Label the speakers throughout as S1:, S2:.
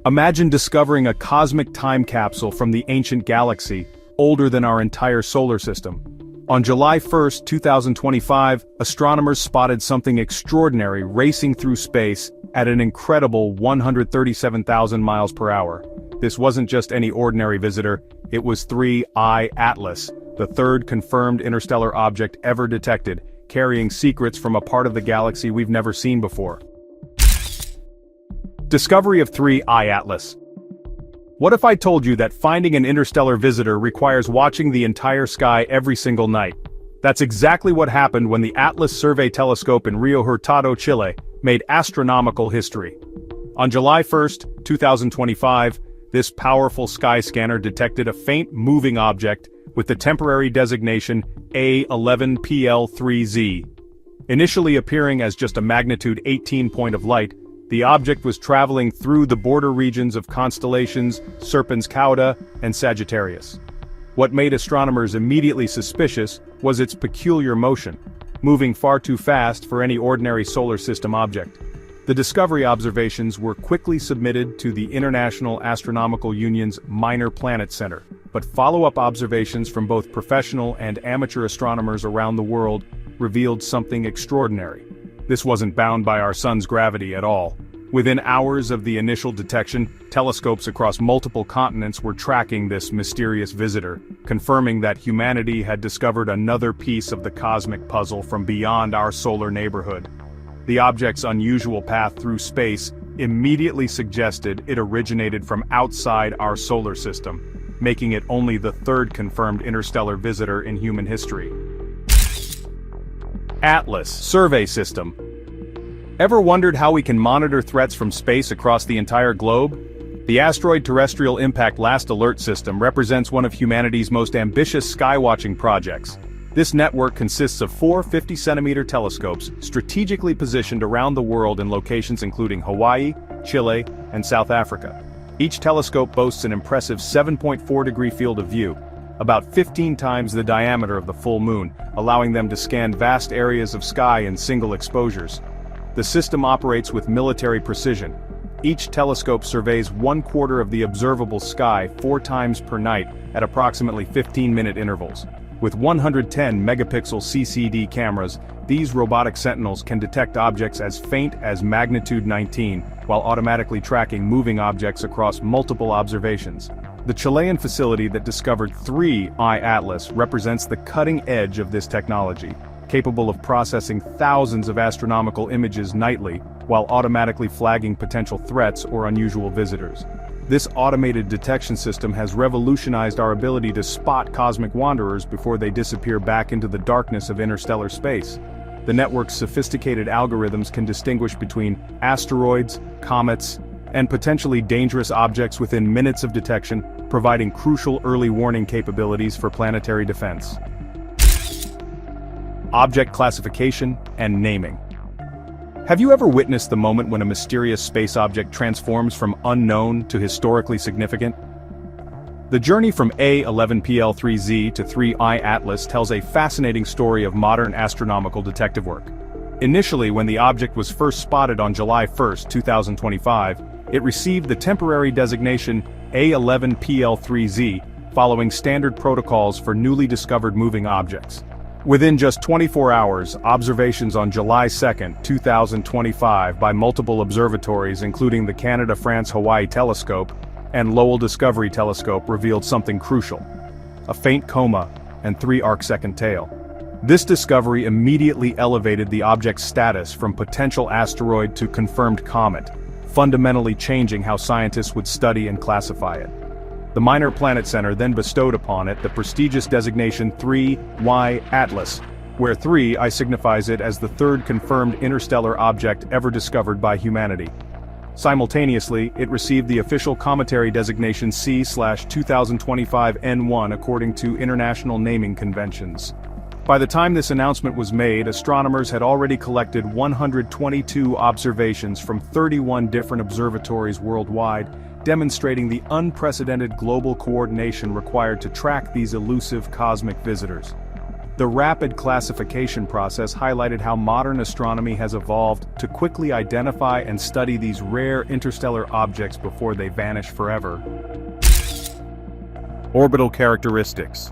S1: Imagine discovering a cosmic time capsule from the ancient galaxy, older than our entire solar system. On July 1, 2025, astronomers spotted something extraordinary racing through space at an incredible 137,000 miles per hour. This wasn't just any ordinary visitor, it was 3I Atlas, the third confirmed interstellar object ever detected, carrying secrets from a part of the galaxy we've never seen before. Discovery of 3I Atlas. What if I told you that finding an interstellar visitor requires watching the entire sky every single night? That's exactly what happened when the Atlas Survey Telescope in Rio Hurtado, Chile, made astronomical history. On July 1, 2025, this powerful sky scanner detected a faint moving object with the temporary designation A11PL3Z. Initially appearing as just a magnitude 18 point of light, the object was traveling through the border regions of constellations Serpens Cauda and Sagittarius. What made astronomers immediately suspicious was its peculiar motion, moving far too fast for any ordinary solar system object. The discovery observations were quickly submitted to the International Astronomical Union's Minor Planet Center, but follow-up observations from both professional and amateur astronomers around the world revealed something extraordinary. This wasn't bound by our sun's gravity at all. Within hours of the initial detection, telescopes across multiple continents were tracking this mysterious visitor, confirming that humanity had discovered another piece of the cosmic puzzle from beyond our solar neighborhood. The object's unusual path through space immediately suggested it originated from outside our solar system, making it only the third confirmed interstellar visitor in human history. Atlas Survey System. Ever wondered how we can monitor threats from space across the entire globe? The Asteroid Terrestrial Impact Last Alert System represents one of humanity's most ambitious skywatching projects. This network consists of 4 50-centimeter telescopes strategically positioned around the world in locations including Hawaii, Chile, and South Africa. Each telescope boasts an impressive 7.4-degree field of view, about 15 times the diameter of the full moon, allowing them to scan vast areas of sky in single exposures. The system operates with military precision. Each telescope surveys 1/4 of the observable sky 4 times per night at approximately 15-minute intervals. With 110 megapixel CCD cameras, these robotic sentinels can detect objects as faint as magnitude 19, while automatically tracking moving objects across multiple observations. The Chilean facility that discovered 3I Atlas represents the cutting edge of this technology, capable of processing thousands of astronomical images nightly, while automatically flagging potential threats or unusual visitors. This automated detection system has revolutionized our ability to spot cosmic wanderers before they disappear back into the darkness of interstellar space. The network's sophisticated algorithms can distinguish between asteroids, comets, and potentially dangerous objects within minutes of detection, providing crucial early warning capabilities for planetary defense. Object classification and naming. Have you ever witnessed the moment when a mysterious space object transforms from unknown to historically significant? The journey from A11PL3Z to 3I Atlas tells a fascinating story of modern astronomical detective work. Initially, when the object was first spotted on July 1, 2025, it received the temporary designation A11PL3Z, following standard protocols for newly discovered moving objects. Within just 24 hours, observations on July 2, 2025 by multiple observatories including the Canada-France-Hawaii Telescope and Lowell Discovery Telescope revealed something crucial: a faint coma and 3 arcsecond tail. This discovery immediately elevated the object's status from potential asteroid to confirmed comet, fundamentally changing how scientists would study and classify it. The Minor Planet Center then bestowed upon it the prestigious designation 3Y Atlas, where 3I signifies it as the third confirmed interstellar object ever discovered by humanity. Simultaneously, it received the official cometary designation C/2025N1 according to international naming conventions. By the time this announcement was made, astronomers had already collected 122 observations from 31 different observatories worldwide, demonstrating the unprecedented global coordination required to track these elusive cosmic visitors. The rapid classification process highlighted how modern astronomy has evolved to quickly identify and study these rare interstellar objects before they vanish forever. Orbital characteristics.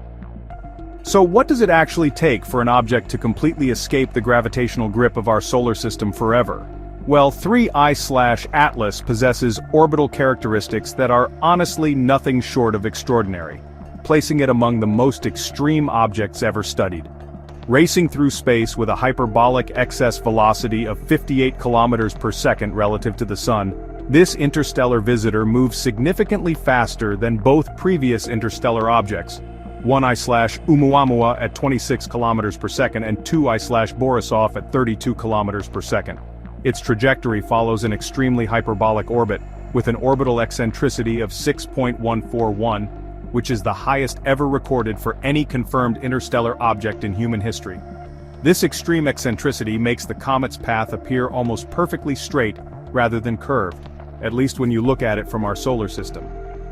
S1: So what does it actually take for an object to completely escape the gravitational grip of our solar system forever? Well, 3I/Atlas possesses orbital characteristics that are honestly nothing short of extraordinary, placing it among the most extreme objects ever studied. Racing through space with a hyperbolic excess velocity of 58 kilometers per second relative to the Sun, this interstellar visitor moves significantly faster than both previous interstellar objects, 1I/Oumuamua at 26 kilometers per second and 2I/Borisov at 32 kilometers per second. Its trajectory follows an extremely hyperbolic orbit, with an orbital eccentricity of 6.141, which is the highest ever recorded for any confirmed interstellar object in human history. This extreme eccentricity makes the comet's path appear almost perfectly straight rather than curved, at least when you look at it from our solar system.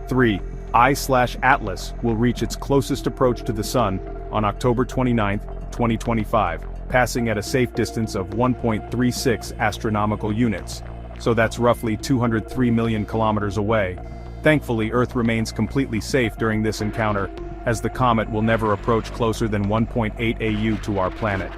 S1: 3I/Atlas will reach its closest approach to the Sun on October 29, 2025, passing at a safe distance of 1.36 astronomical units, so that's roughly 203 million kilometers away. Thankfully, Earth remains completely safe during this encounter, as the comet will never approach closer than 1.8 AU to our planet.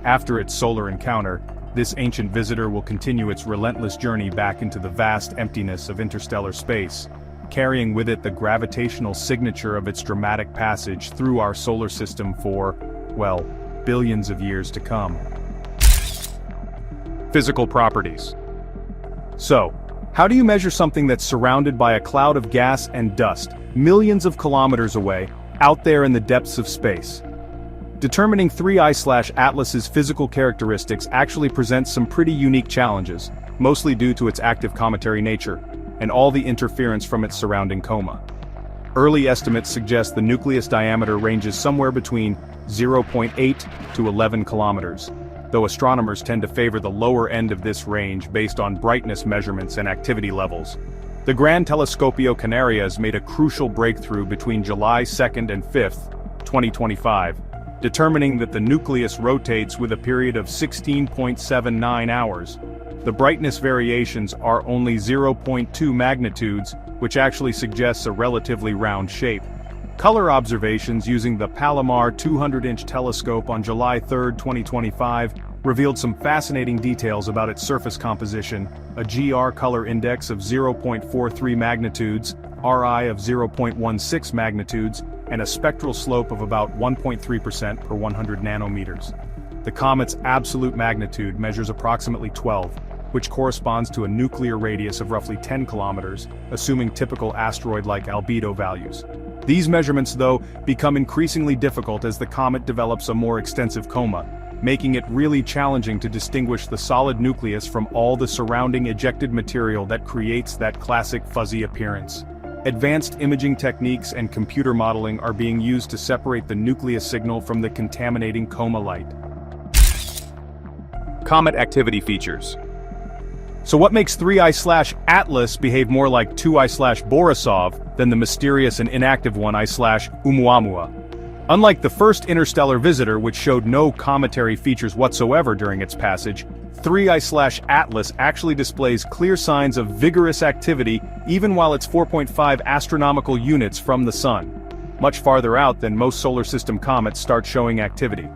S1: After its solar encounter, this ancient visitor will continue its relentless journey back into the vast emptiness of interstellar space, carrying with it the gravitational signature of its dramatic passage through our solar system for, well, billions of years to come. Physical properties. So, how do you measure something that's surrounded by a cloud of gas and dust, millions of kilometers away, out there in the depths of space? Determining 3I/Atlas's physical characteristics actually presents some pretty unique challenges, mostly due to its active cometary nature, and all the interference from its surrounding coma. Early estimates suggest the nucleus diameter ranges somewhere between 0.8 to 11 kilometers, though astronomers tend to favor the lower end of this range based on brightness measurements and activity levels. The Gran Telescopio Canarias made a crucial breakthrough between July 2nd and 5th, 2025, determining that the nucleus rotates with a period of 16.79 hours. The brightness variations are only 0.2 magnitudes, which actually suggests a relatively round shape. Color observations using the Palomar 200-inch telescope on July 3, 2025, revealed some fascinating details about its surface composition, a GR color index of 0.43 magnitudes, RI of 0.16 magnitudes, and a spectral slope of about 1.3% per 100 nanometers. The comet's absolute magnitude measures approximately 12, which corresponds to a nuclear radius of roughly 10 kilometers, assuming typical asteroid-like albedo values. These measurements, though, become increasingly difficult as the comet develops a more extensive coma, making it really challenging to distinguish the solid nucleus from all the surrounding ejected material that creates that classic fuzzy appearance. Advanced imaging techniques and computer modeling are being used to separate the nucleus signal from the contaminating coma light. Comet activity features. So what makes 3I/Atlas behave more like 2I/Borisov than the mysterious and inactive 1I/Oumuamua? Unlike the first interstellar visitor, which showed no cometary features whatsoever during its passage, 3I/Atlas actually displays clear signs of vigorous activity even while it's 4.5 astronomical units from the Sun, much farther out than most solar system comets start showing activity.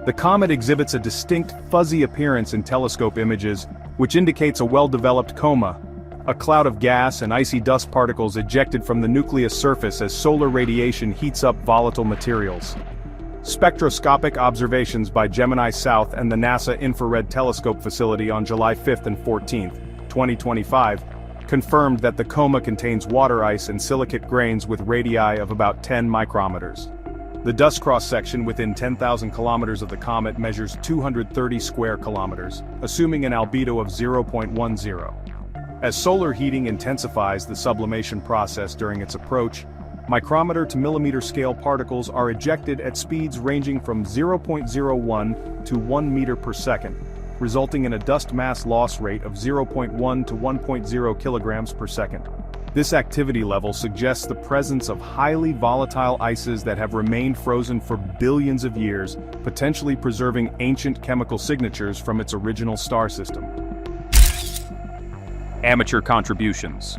S1: The comet exhibits a distinct fuzzy appearance in telescope images, which indicates a well-developed coma, a cloud of gas and icy dust particles ejected from the nucleus surface as solar radiation heats up volatile materials. Spectroscopic observations by Gemini South and the NASA Infrared Telescope facility on July 5 and 14, 2025, confirmed that the coma contains water ice and silicate grains with radii of about 10 micrometers. The dust cross-section within 10,000 kilometers of the comet measures 230 square kilometers, assuming an albedo of 0.10. As solar heating intensifies the sublimation process during its approach, micrometer to millimeter scale particles are ejected at speeds ranging from 0.01 to 1 meter per second, resulting in a dust mass loss rate of 0.1 to 1.0 kilograms per second. This activity level suggests the presence of highly volatile ices that have remained frozen for billions of years, potentially preserving ancient chemical signatures from its original star system. Amateur contributions.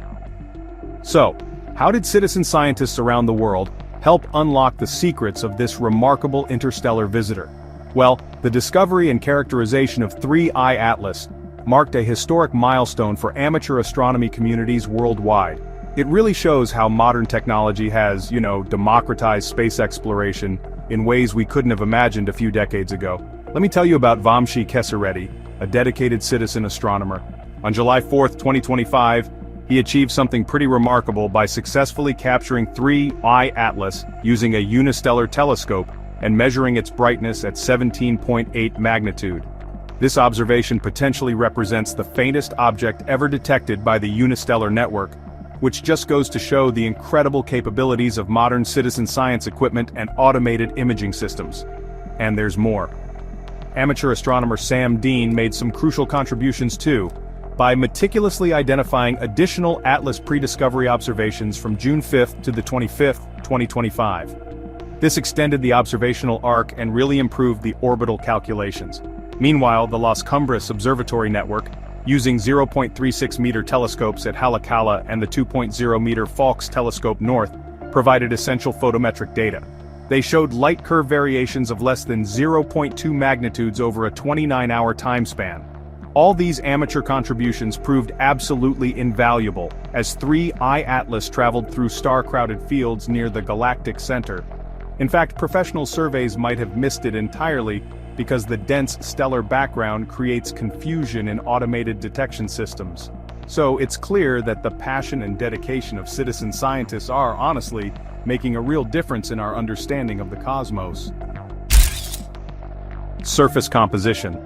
S1: So, how did citizen scientists around the world help unlock the secrets of this remarkable interstellar visitor? Well, the discovery and characterization of 3I Atlas marked a historic milestone for amateur astronomy communities worldwide. It really shows how modern technology has, democratized space exploration in ways we couldn't have imagined a few decades ago. Let me tell you about Vamshi Kesareddy, a dedicated citizen astronomer. On July 4, 2025, he achieved something pretty remarkable by successfully capturing 3I Atlas using a unistellar telescope and measuring its brightness at 17.8 magnitude. This observation potentially represents the faintest object ever detected by the unistellar network, which just goes to show the incredible capabilities of modern citizen science equipment and automated imaging systems. And there's more. Amateur astronomer Sam Dean made some crucial contributions too, by meticulously identifying additional Atlas prediscovery observations from June 5th to the 25th, 2025. This extended the observational arc and really improved the orbital calculations. Meanwhile, the Las Cumbres Observatory Network, using 0.36-meter telescopes at Haleakala and the 2.0-meter Falks Telescope North, provided essential photometric data. They showed light curve variations of less than 0.2 magnitudes over a 29-hour time span. All these amateur contributions proved absolutely invaluable, as 3I Atlas traveled through star-crowded fields near the galactic center. In fact, professional surveys might have missed it entirely, because the dense stellar background creates confusion in automated detection systems. So it's clear that the passion and dedication of citizen scientists are, honestly, making a real difference in our understanding of the cosmos. Surface composition.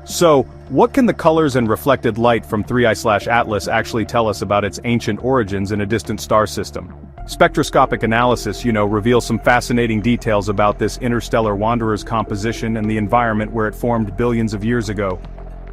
S1: So, what can the colors and reflected light from 3I Atlas actually tell us about its ancient origins in a distant star system? Spectroscopic analysis, reveals some fascinating details about this interstellar wanderer's composition and the environment where it formed billions of years ago.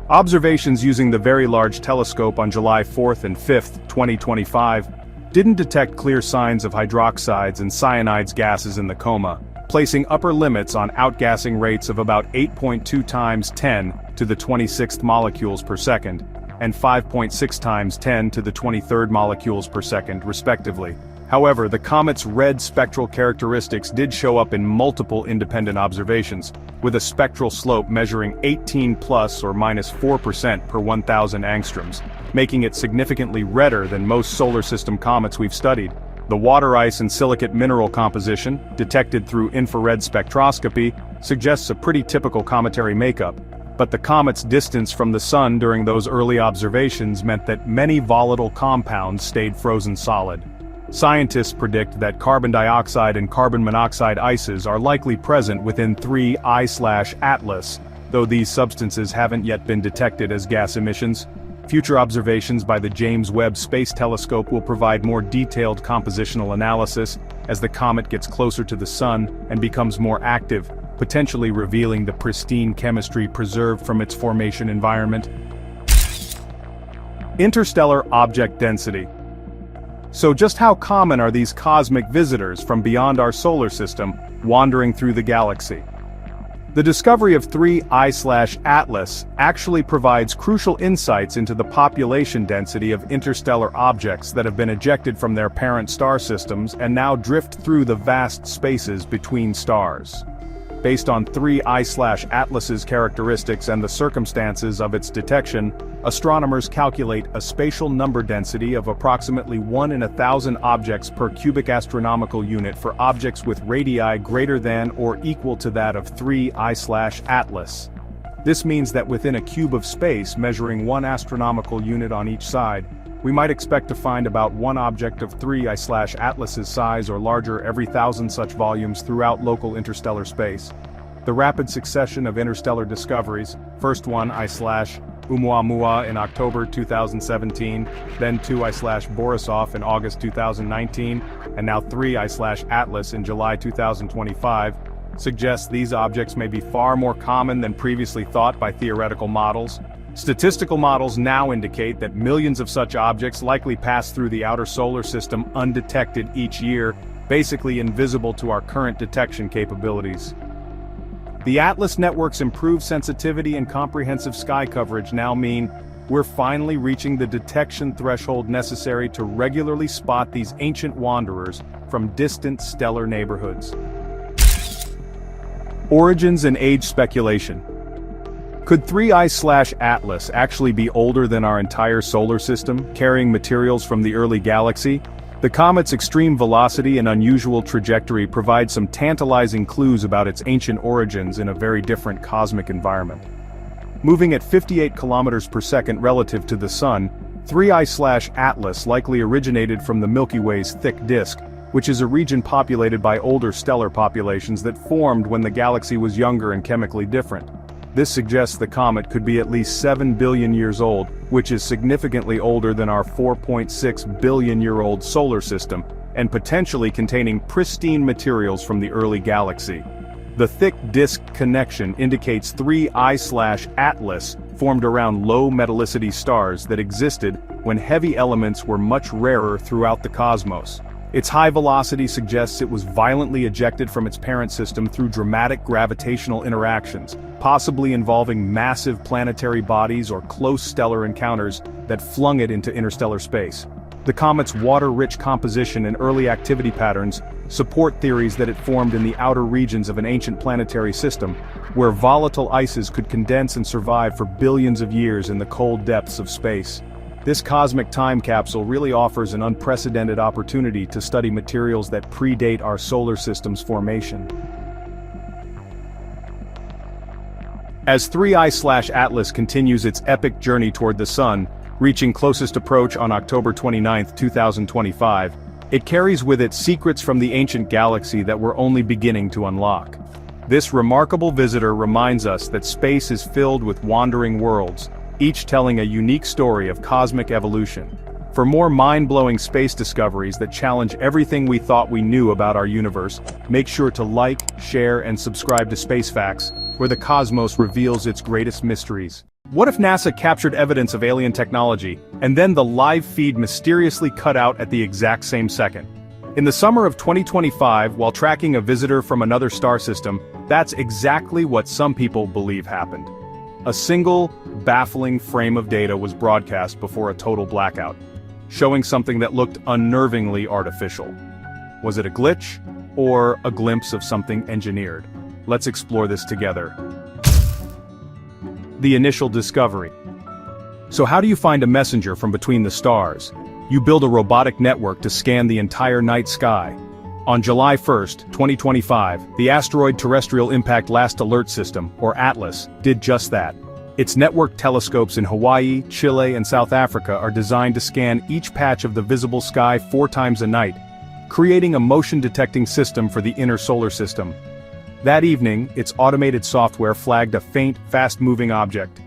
S1: Observations using the Very Large Telescope on July 4th and 5th, 2025, didn't detect clear signs of hydroxides and cyanides gases in the coma, placing upper limits on outgassing rates of about 8.2 times 10 to the 26th molecules per second, and 5.6 times 10 to the 23rd molecules per second, respectively. However, the comet's red spectral characteristics did show up in multiple independent observations, with a spectral slope measuring 18 plus or minus 4% per 1,000 angstroms, making it significantly redder than most solar system comets we've studied. The water ice and silicate mineral composition, detected through infrared spectroscopy, suggests a pretty typical cometary makeup, but the comet's distance from the sun during those early observations meant that many volatile compounds stayed frozen solid. Scientists predict that carbon dioxide and carbon monoxide ices are likely present within 3I Atlas, though these substances haven't yet been detected as gas emissions. Future observations by the James Webb Space Telescope will provide more detailed compositional analysis as the comet gets closer to the sun and becomes more active, potentially revealing the pristine chemistry preserved from its formation environment. Interstellar object density. So just how common are these cosmic visitors from beyond our solar system wandering through the galaxy? The discovery of 3I Atlas actually provides crucial insights into the population density of interstellar objects that have been ejected from their parent star systems and now drift through the vast spaces between stars. Based on 3I Atlas's characteristics and the circumstances of its detection, astronomers calculate a spatial number density of approximately 1 in 1,000 objects per cubic astronomical unit for objects with radii greater than or equal to that of 3I Atlas. This means that within a cube of space measuring 1 astronomical unit on each side, we might expect to find about 1 object of 3I Atlas's size or larger every 1,000 such volumes throughout local interstellar space. The rapid succession of interstellar discoveries, first one I/Oumuamua in October 2017, then 2I/Borisov in August 2019, and now 3I/Atlas in July 2025, suggests these objects may be far more common than previously thought by theoretical models. Statistical models now indicate that millions of such objects likely pass through the outer solar system undetected each year, basically invisible to our current detection capabilities. The Atlas network's improved sensitivity and comprehensive sky coverage now mean we're finally reaching the detection threshold necessary to regularly spot these ancient wanderers from distant stellar neighborhoods. Origins and age speculation. Could 3I/Atlas actually be older than our entire solar system, carrying materials from the early galaxy? The comet's extreme velocity and unusual trajectory provide some tantalizing clues about its ancient origins in a very different cosmic environment. Moving at 58 kilometers per second relative to the Sun, 3I/Atlas likely originated from the Milky Way's thick disk, which is a region populated by older stellar populations that formed when the galaxy was younger and chemically different. This suggests the comet could be at least 7 billion years old, which is significantly older than our 4.6 billion-year-old solar system, and potentially containing pristine materials from the early galaxy. The thick disk connection indicates 3I/Atlas formed around low metallicity stars that existed when heavy elements were much rarer throughout the cosmos. Its high velocity suggests it was violently ejected from its parent system through dramatic gravitational interactions, possibly involving massive planetary bodies or close stellar encounters that flung it into interstellar space. The comet's water-rich composition and early activity patterns support theories that it formed in the outer regions of an ancient planetary system, where volatile ices could condense and survive for billions of years in the cold depths of space. This cosmic time capsule really offers an unprecedented opportunity to study materials that predate our solar system's formation. As 3I/Atlas continues its epic journey toward the Sun, reaching closest approach on October 29, 2025, it carries with it secrets from the ancient galaxy that we're only beginning to unlock. This remarkable visitor reminds us that space is filled with wandering worlds, each telling a unique story of cosmic evolution. For more mind-blowing space discoveries that challenge everything we thought we knew about our universe, make sure to like, share, and subscribe to Space Facts, where the cosmos reveals its greatest mysteries. What if NASA captured evidence of alien technology, and then the live feed mysteriously cut out at the exact same second? In the summer of 2025, while tracking a visitor from another star system, that's exactly what some people believe happened. A single, baffling frame of data was broadcast before a total blackout, showing something that looked unnervingly artificial. Was it a glitch, or a glimpse of something engineered? Let's explore this together. The initial discovery. So how do you find a messenger from between the stars? You build a robotic network to scan the entire night sky. On July 1, 2025, the Asteroid Terrestrial Impact Last Alert System, or ATLAS, did just that. Its networked telescopes in Hawaii, Chile, and South Africa are designed to scan each patch of the visible sky 4 times a night, creating a motion-detecting system for the inner solar system. That evening, its automated software flagged a faint, fast-moving object.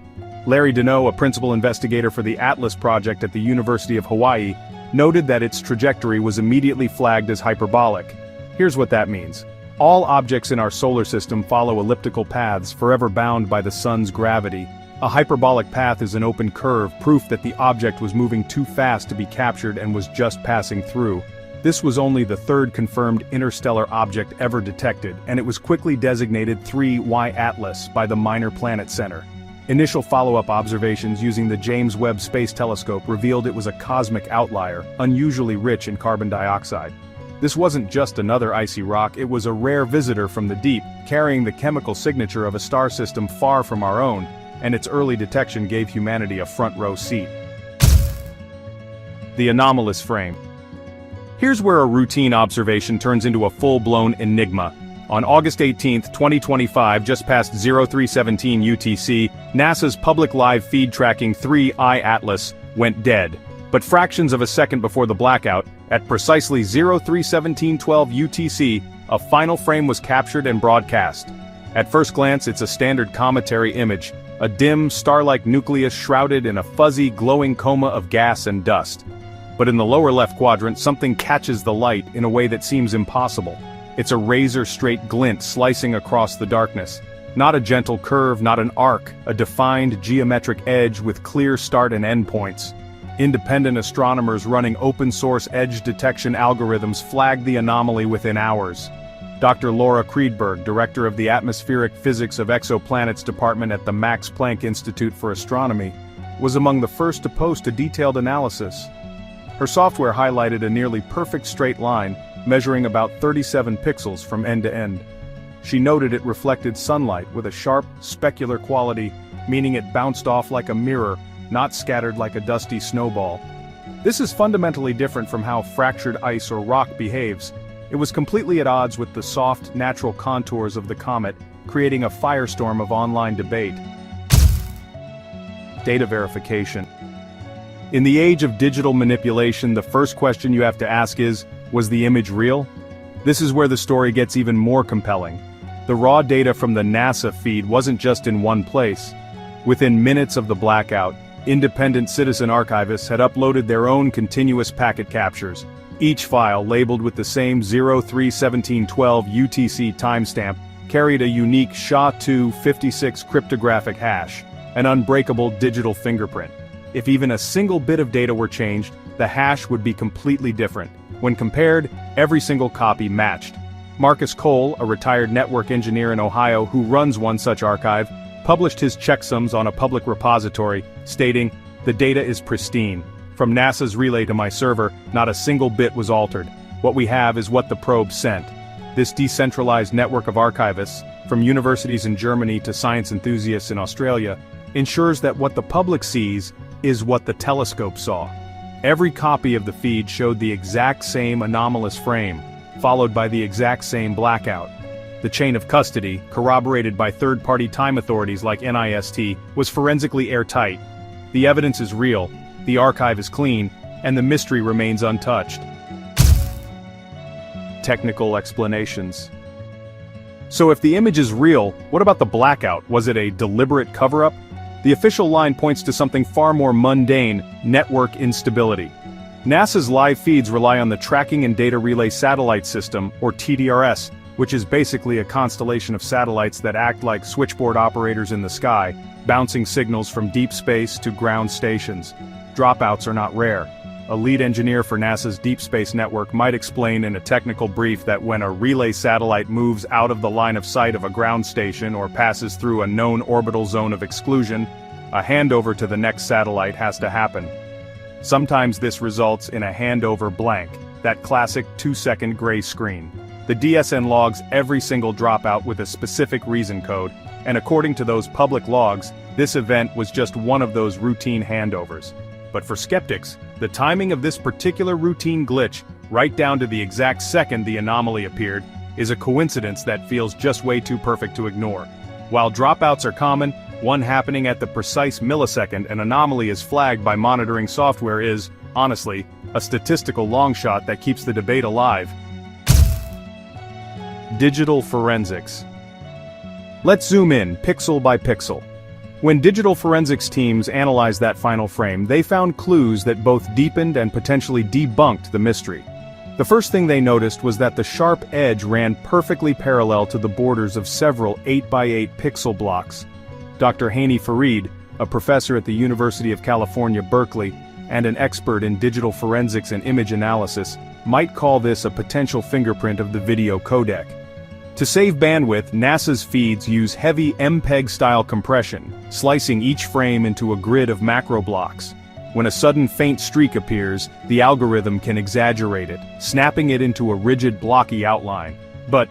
S1: Larry Deneau, a principal investigator for the ATLAS project at the University of Hawaii, noted that its trajectory was immediately flagged as hyperbolic. Here's what that means. All objects in our solar system follow elliptical paths forever bound by the sun's gravity. A hyperbolic path is an open curve, proof that the object was moving too fast to be captured and was just passing through. This was only the third confirmed interstellar object ever detected, and it was quickly designated 3Y Atlas by the Minor Planet Center. Initial follow-up observations using the James Webb Space Telescope revealed it was a cosmic outlier, unusually rich in carbon dioxide. This wasn't just another icy rock, it was a rare visitor from the deep, carrying the chemical signature of a star system far from our own, and its early detection gave humanity a front-row seat. The anomalous frame. Here's where a routine observation turns into a full-blown enigma. On August 18, 2025, just past 0317 UTC, NASA's public live feed tracking 3I Atlas went dead. But fractions of a second before the blackout, at precisely 031712 UTC, a final frame was captured and broadcast. At first glance, it's a standard cometary image, a dim, star-like nucleus shrouded in a fuzzy, glowing coma of gas and dust. But in the lower left quadrant, something catches the light in a way that seems impossible. It's a razor-straight glint slicing across the darkness. Not a gentle curve, not an arc, a defined geometric edge with clear start and end points. Independent astronomers running open-source edge detection algorithms flagged the anomaly within hours. Dr. Laura Kriedberg, director of the Atmospheric Physics of Exoplanets Department at the Max Planck Institute for Astronomy, was among the first to post a detailed analysis. Her software highlighted a nearly perfect straight line, measuring about 37 pixels from end to end. She noted it reflected sunlight with a sharp, specular quality, meaning it bounced off like a mirror, not scattered like a dusty snowball. This is fundamentally different from how fractured ice or rock behaves. It was completely at odds with the soft, natural contours of the comet, creating a firestorm of online debate. Data verification. In the age of digital manipulation, the first question you have to ask is, was the image real? This is where the story gets even more compelling. The raw data from the NASA feed wasn't just in one place. Within minutes of the blackout, independent citizen archivists had uploaded their own continuous packet captures. Each file, labeled with the same 031712 UTC timestamp, carried a unique SHA-256 cryptographic hash, an unbreakable digital fingerprint. If even a single bit of data were changed, the hash would be completely different. When compared, every single copy matched. Marcus Cole, a retired network engineer in Ohio who runs one such archive, published his checksums on a public repository, stating, "The data is pristine. From NASA's relay to my server, not a single bit was altered. What we have is what the probe sent." This decentralized network of archivists, from universities in Germany to science enthusiasts in Australia, ensures that what the public sees is what the telescope saw. Every copy of the feed showed the exact same anomalous frame, followed by the exact same blackout. The chain of custody, corroborated by third-party time authorities like NIST, was forensically airtight. The evidence is real, the archive is clean, and the mystery remains untouched. Technical explanations. So if the image is real, what about the blackout? Was it a deliberate cover-up? The official line points to something far more mundane: network instability. NASA's live feeds rely on the Tracking and Data Relay Satellite System, or TDRS, which is basically a constellation of satellites that act like switchboard operators in the sky, bouncing signals from deep space to ground stations. Dropouts are not rare. A lead engineer for NASA's Deep Space Network might explain in a technical brief that when a relay satellite moves out of the line of sight of a ground station or passes through a known orbital zone of exclusion, a handover to the next satellite has to happen. Sometimes this results in a handover blank, that classic 2-second gray screen. The DSN logs every single dropout with a specific reason code, and according to those public logs, this event was just one of those routine handovers. But for skeptics, the timing of this particular routine glitch, right down to the exact second the anomaly appeared, is a coincidence that feels just way too perfect to ignore. While dropouts are common, one happening at the precise millisecond an anomaly is flagged by monitoring software is, honestly, a statistical longshot that keeps the debate alive. Digital forensics. Let's zoom in, pixel by pixel. When digital forensics teams analyzed that final frame, they found clues that both deepened and potentially debunked the mystery. The first thing they noticed was that the sharp edge ran perfectly parallel to the borders of several 8x8 pixel blocks. Dr. Hani Farid, a professor at the University of California, Berkeley, and an expert in digital forensics and image analysis, might call this a potential fingerprint of the video codec. To save bandwidth, NASA's feeds use heavy MPEG-style compression, slicing each frame into a grid of macro blocks. When a sudden faint streak appears, the algorithm can exaggerate it, snapping it into a rigid, blocky outline. But,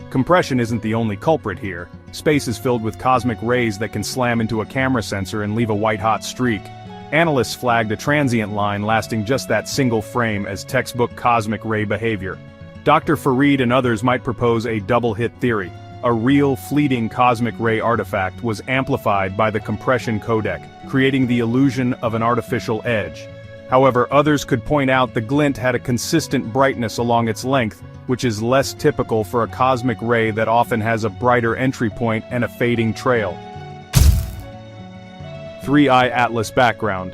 S1: compression isn't the only culprit here. Space is filled with cosmic rays that can slam into a camera sensor and leave a white-hot streak. Analysts flagged a transient line lasting just that single frame as textbook cosmic ray behavior. Dr. Farid and others might propose a double-hit theory. A real, fleeting cosmic ray artifact was amplified by the compression codec, creating the illusion of an artificial edge. However, others could point out the glint had a consistent brightness along its length, which is less typical for a cosmic ray that often has a brighter entry point and a fading trail. 3i Atlas background.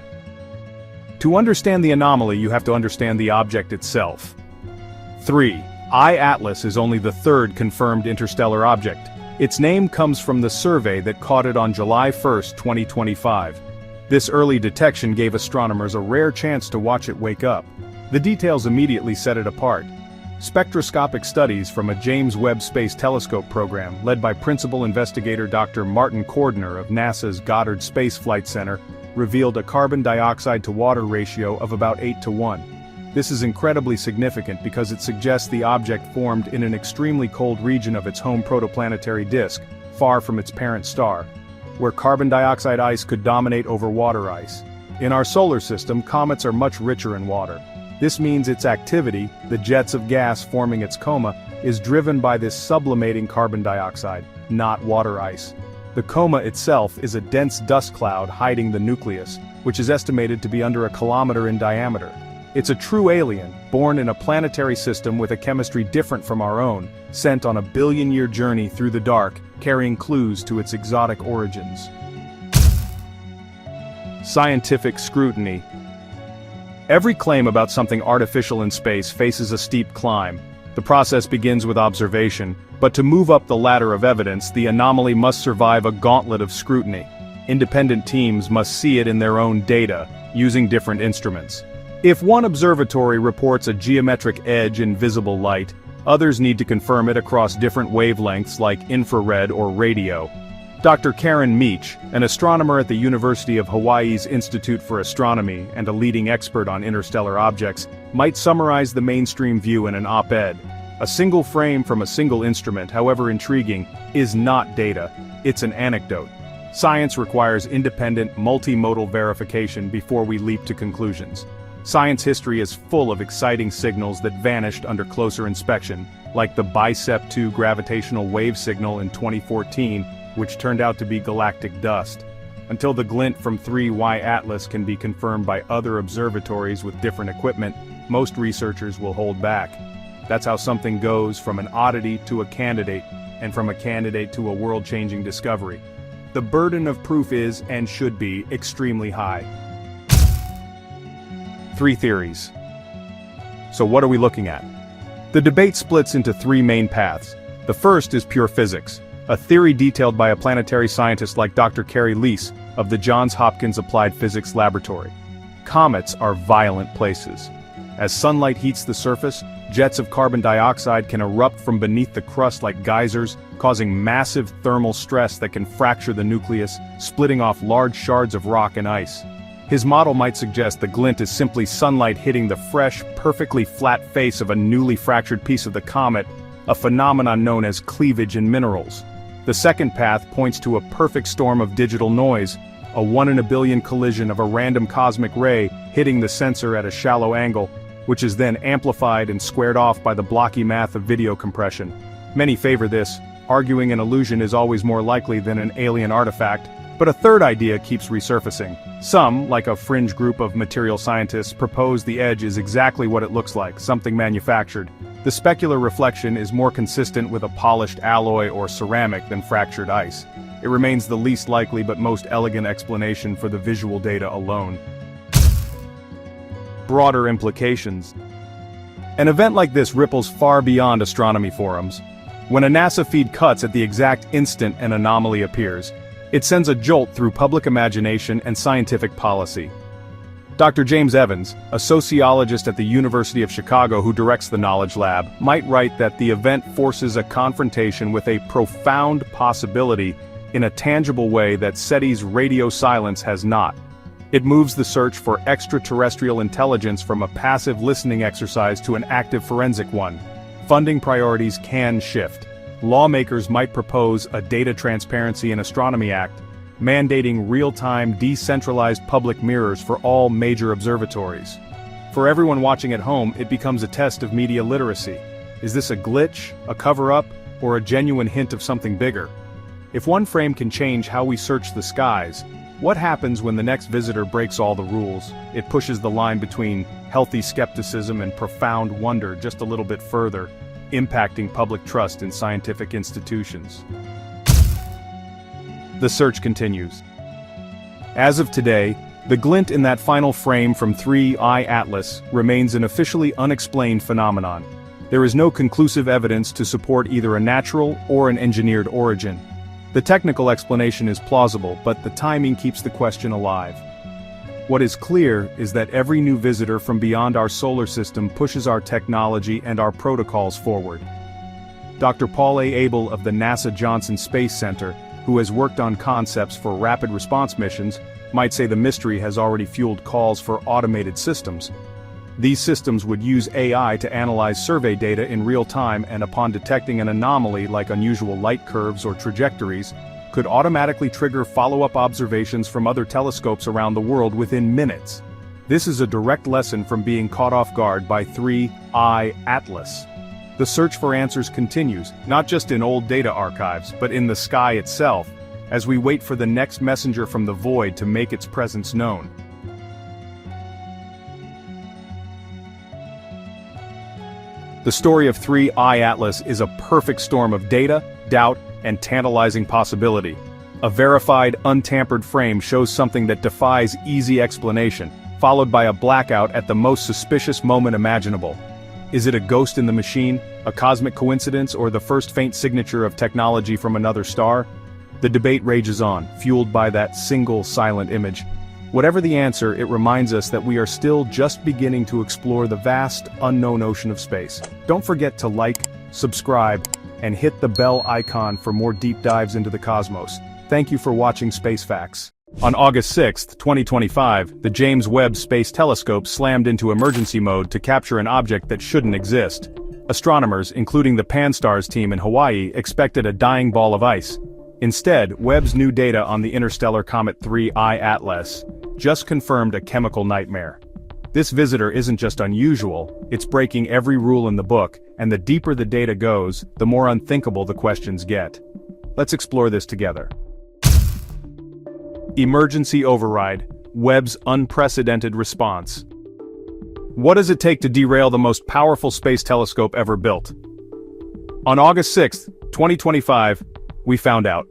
S1: To understand the anomaly, you have to understand the object itself. 3. I Atlas is only the third confirmed interstellar object. Its name comes from the survey that caught it on July 1, 2025. This early detection gave astronomers a rare chance to watch it wake up. The details immediately set it apart. Spectroscopic studies from a James Webb Space Telescope program led by principal investigator Dr. Martin Cordner of NASA's Goddard Space Flight Center revealed a carbon dioxide to water ratio of about 8:1. This is incredibly significant because it suggests the object formed in an extremely cold region of its home protoplanetary disk, far from its parent star, where carbon dioxide ice could dominate over water ice. In our solar system, comets are much richer in water. This means its activity, the jets of gas forming its coma, is driven by this sublimating carbon dioxide, not water ice. The coma itself is a dense dust cloud hiding the nucleus, which is estimated to be under a kilometer in diameter. It's a true alien, born in a planetary system with a chemistry different from our own, sent on a billion-year journey through the dark, carrying clues to its exotic origins. Scientific scrutiny. Every claim about something artificial in space faces a steep climb. The process begins with observation, but to move up the ladder of evidence, the anomaly must survive a gauntlet of scrutiny. Independent teams must see it in their own data, using different instruments. If one observatory reports a geometric edge in visible light, others need to confirm it across different wavelengths like infrared or radio. Dr. Karen Meach, an astronomer at the University of Hawaii's Institute for Astronomy and a leading expert on interstellar objects, might summarize the mainstream view in an op-ed. A single frame from a single instrument, however intriguing, is not data, it's an anecdote. Science requires independent, multimodal verification before we leap to conclusions. Science history is full of exciting signals that vanished under closer inspection, like the BICEP-2 gravitational wave signal in 2014, which turned out to be galactic dust. Until the glint from 3Y Atlas can be confirmed by other observatories with different equipment, most researchers will hold back. That's how something goes from an oddity to a candidate, and from a candidate to a world-changing discovery. The burden of proof is, and should be, extremely high. 3 theories. So what are we looking at? The debate splits into 3 main paths. The first is pure physics, a theory detailed by a planetary scientist like Dr. Carrie Lease of the Johns Hopkins Applied Physics Laboratory. Comets are violent places. As sunlight heats the surface, jets of carbon dioxide can erupt from beneath the crust like geysers, causing massive thermal stress that can fracture the nucleus, splitting off large shards of rock and ice. His model might suggest the glint is simply sunlight hitting the fresh, perfectly flat face of a newly fractured piece of the comet, a phenomenon known as cleavage in minerals. The second path points to a perfect storm of digital noise, a 1 in a billion collision of a random cosmic ray hitting the sensor at a shallow angle, which is then amplified and squared off by the blocky math of video compression. Many favor this, arguing an illusion is always more likely than an alien artifact, but a third idea keeps resurfacing. Some, like a fringe group of material scientists, propose the edge is exactly what it looks like, something manufactured. The specular reflection is more consistent with a polished alloy or ceramic than fractured ice. It remains the least likely but most elegant explanation for the visual data alone. Broader implications. An event like this ripples far beyond astronomy forums. When a NASA feed cuts at the exact instant an anomaly appears, it sends a jolt through public imagination and scientific policy. Dr. James Evans, a sociologist at the University of Chicago who directs the Knowledge Lab, might write that the event forces a confrontation with a profound possibility in a tangible way that SETI's radio silence has not. It moves the search for extraterrestrial intelligence from a passive listening exercise to an active forensic one. Funding priorities can shift. Lawmakers might propose a Data Transparency in Astronomy Act, mandating real-time decentralized public mirrors for all major observatories. For everyone watching at home, it becomes a test of media literacy. Is this a glitch, a cover-up, or a genuine hint of something bigger? If one frame can change how we search the skies, what happens when the next visitor breaks all the rules? It pushes the line between healthy skepticism and profound wonder just a little bit further, impacting public trust in scientific institutions. The search continues. As of today, the glint in that final frame from 3I Atlas remains an officially unexplained phenomenon. There is no conclusive evidence to support either a natural or an engineered origin. The technical explanation is plausible, but the timing keeps the question alive. What is clear is that every new visitor from beyond our solar system pushes our technology and our protocols forward. Dr. Paul A. Abel of the NASA Johnson Space Center, who has worked on concepts for rapid response missions, might say the mystery has already fueled calls for automated systems. These systems would use AI to analyze survey data in real time and upon detecting an anomaly like unusual light curves or trajectories, could automatically trigger follow-up observations from other telescopes around the world within minutes. This is a direct lesson from being caught off guard by 3I Atlas. The search for answers continues, not just in old data archives, but in the sky itself, as we wait for the next messenger from the void to make its presence known. The story of 3I Atlas is a perfect storm of data, doubt, and tantalizing possibility. A verified, untampered frame shows something that defies easy explanation, followed by a blackout at the most suspicious moment imaginable. Is it a ghost in the machine, a cosmic coincidence, or the first faint signature of technology from another star? The debate rages on, fueled by that single silent image. Whatever the answer, it reminds us that we are still just beginning to explore the vast, unknown ocean of space. Don't forget to like, subscribe, and hit the bell icon for more deep dives into the cosmos. Thank you for watching Space Facts. On August 6, 2025, the James Webb Space Telescope slammed into emergency mode to capture an object that shouldn't exist. Astronomers, including the Pan-STARRS team in Hawaii, expected a dying ball of ice. Instead, Webb's new data on the interstellar comet 3I Atlas just confirmed a chemical nightmare. This visitor isn't just unusual, it's breaking every rule in the book, and the deeper the data goes, the more unthinkable the questions get. Let's explore this together. Emergency override, Webb's unprecedented response. What does it take to derail the most powerful space telescope ever built? On August 6, 2025, we found out.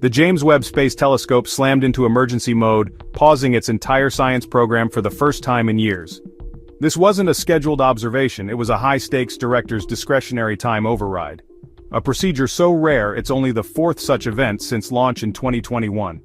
S1: The James Webb Space Telescope slammed into emergency mode, pausing its entire science program for the first time in years. This wasn't a scheduled observation, it was a high-stakes director's discretionary time override. A procedure so rare it's only the fourth such event since launch in 2021.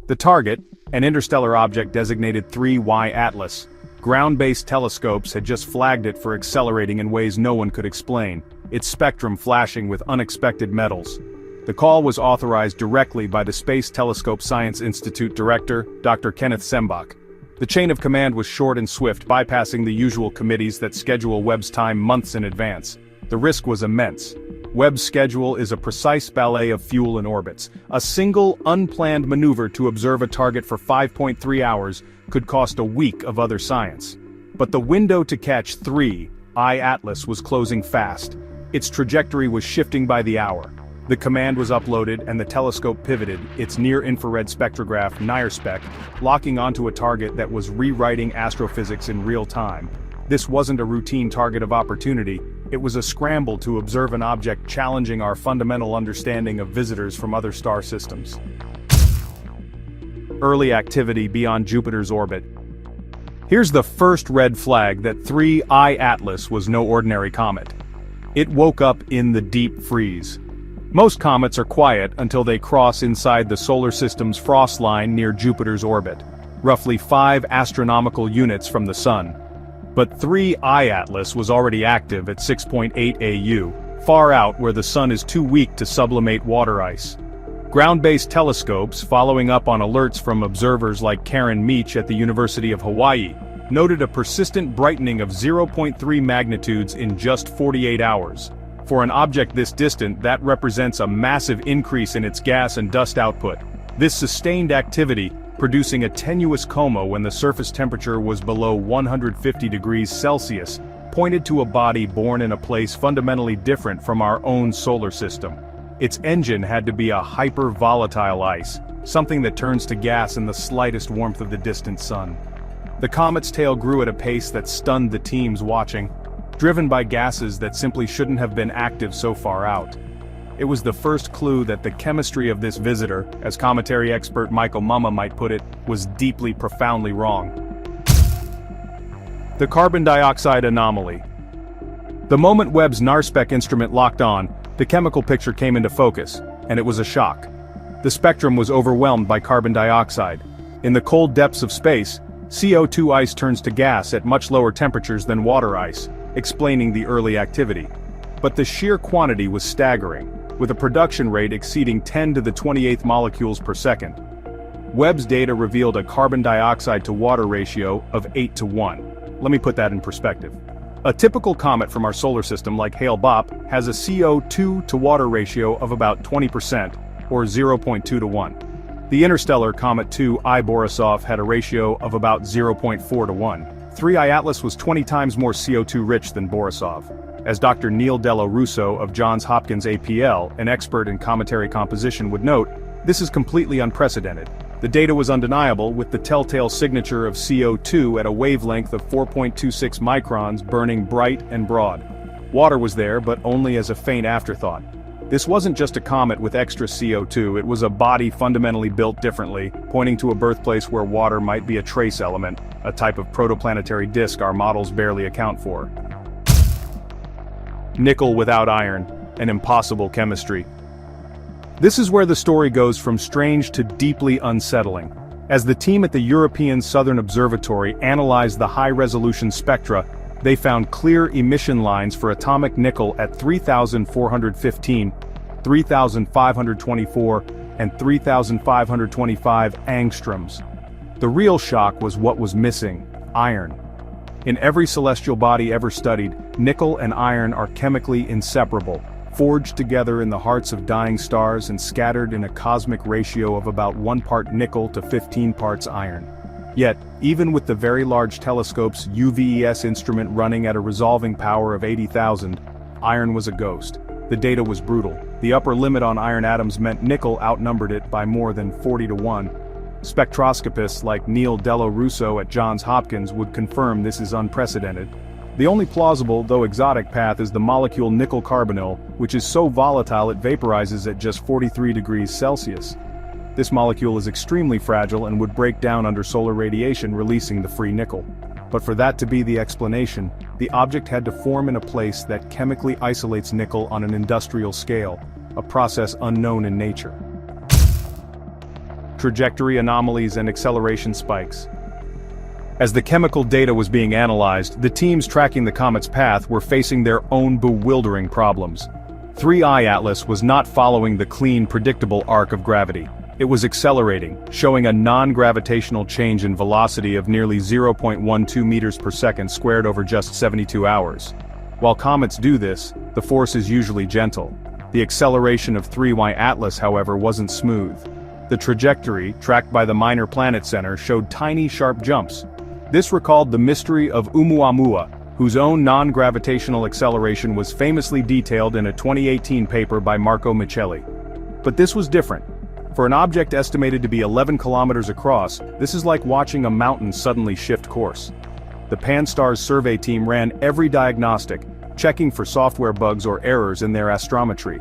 S1: The target, an interstellar object designated 3Y Atlas, ground-based telescopes had just flagged it for accelerating in ways no one could explain, its spectrum flashing with unexpected metals. The call was authorized directly by the Space Telescope Science Institute director, Dr. Kenneth Sembach. The chain of command was short and swift, bypassing the usual committees that schedule Webb's time months in advance. The risk was immense. Webb's schedule is a precise ballet of fuel and orbits. A single, unplanned maneuver to observe a target for 5.3 hours could cost a week of other science. But the window to catch 3I Atlas was closing fast. Its trajectory was shifting by the hour. The command was uploaded and the telescope pivoted, its near-infrared spectrograph NIRSpec, locking onto a target that was rewriting astrophysics in real time. This wasn't a routine target of opportunity, it was a scramble to observe an object challenging our fundamental understanding of visitors from other star systems. Early activity beyond Jupiter's orbit. Here's the first red flag that 3I Atlas was no ordinary comet. It woke up in the deep freeze. Most comets are quiet until they cross inside the solar system's frost line near Jupiter's orbit, roughly 5 astronomical units from the Sun. But 3I Atlas was already active at 6.8 AU, far out where the Sun is too weak to sublimate water ice. Ground-based telescopes, following up on alerts from observers like Karen Meach at the University of Hawaii, noted a persistent brightening of 0.3 magnitudes in just 48 hours. For an object this distant, that represents a massive increase in its gas and dust output. This sustained activity, producing a tenuous coma when the surface temperature was below 150 degrees Celsius, pointed to a body born in a place fundamentally different from our own solar system. Its engine had to be a hyper-volatile ice, something that turns to gas in the slightest warmth of the distant sun. The comet's tail grew at a pace that stunned the teams watching, driven by gases that simply shouldn't have been active so far out. It was the first clue that the chemistry of this visitor, as cometary expert Michael Mumma might put it, was deeply, profoundly wrong. The carbon dioxide anomaly. The moment Webb's NARSPEC instrument locked on, the chemical picture came into focus, and it was a shock. The spectrum was overwhelmed by carbon dioxide. In the cold depths of space, CO2 ice turns to gas at much lower temperatures than water ice, explaining the early activity. But the sheer quantity was staggering, with a production rate exceeding 10 to the 28th molecules per second. Webb's data revealed a carbon dioxide to water ratio of 8 to 1. Let me put that in perspective. A typical comet from our solar system like Hale-Bopp has a CO2 to water ratio of about 20%, or 0.2 to 1. The interstellar Comet 2 I Borisov had a ratio of about 0.4 to 1. 3I Atlas was 20 times more CO2 rich than Borisov. As Dr. Neil Dello Russo of Johns Hopkins APL, an expert in cometary composition, would note, this is completely unprecedented. The data was undeniable, with the telltale signature of CO2 at a wavelength of 4.26 microns burning bright and broad. Water was there, but only as a faint afterthought. This wasn't just a comet with extra CO2, it was a body fundamentally built differently, pointing to a birthplace where water might be a trace element, a type of protoplanetary disk our models barely account for. Nickel without iron, an impossible chemistry. This is where the story goes from strange to deeply unsettling. As the team at the European Southern Observatory analyzed the high-resolution spectra, they found clear emission lines for atomic nickel at 3,415, 3,524, and 3,525 angstroms. The real shock was what was missing: iron. In every celestial body ever studied, nickel and iron are chemically inseparable, forged together in the hearts of dying stars and scattered in a cosmic ratio of about 1 part nickel to 15 parts iron. Yet, even with the Very Large Telescope's UVES instrument running at a resolving power of 80,000, iron was a ghost. The data was brutal. The upper limit on iron atoms meant nickel outnumbered it by more than 40 to 1. Spectroscopists like Neil Dello Russo at Johns Hopkins would confirm this is unprecedented. The only plausible, though exotic, path is the molecule nickel carbonyl, which is so volatile it vaporizes at just 43 degrees Celsius. This molecule is extremely fragile and would break down under solar radiation, releasing the free nickel. But for that to be the explanation, the object had to form in a place that chemically isolates nickel on an industrial scale, a process unknown in nature. Trajectory anomalies and acceleration spikes. As the chemical data was being analyzed, the teams tracking the comet's path were facing their own bewildering problems. 3I Atlas was not following the clean, predictable arc of gravity. It was accelerating, showing a non-gravitational change in velocity of nearly 0.12 meters per second squared over just 72 hours. While comets do this, the force is usually gentle. The acceleration of 3Y Atlas, however, wasn't smooth. The trajectory, tracked by the Minor Planet Center, showed tiny, sharp jumps. This recalled the mystery of Oumuamua, whose own non-gravitational acceleration was famously detailed in a 2018 paper by Marco Micheli. But this was different. For an object estimated to be 11 kilometers across, this is like watching a mountain suddenly shift course. The Pan-STARRS survey team ran every diagnostic, checking for software bugs or errors in their astrometry.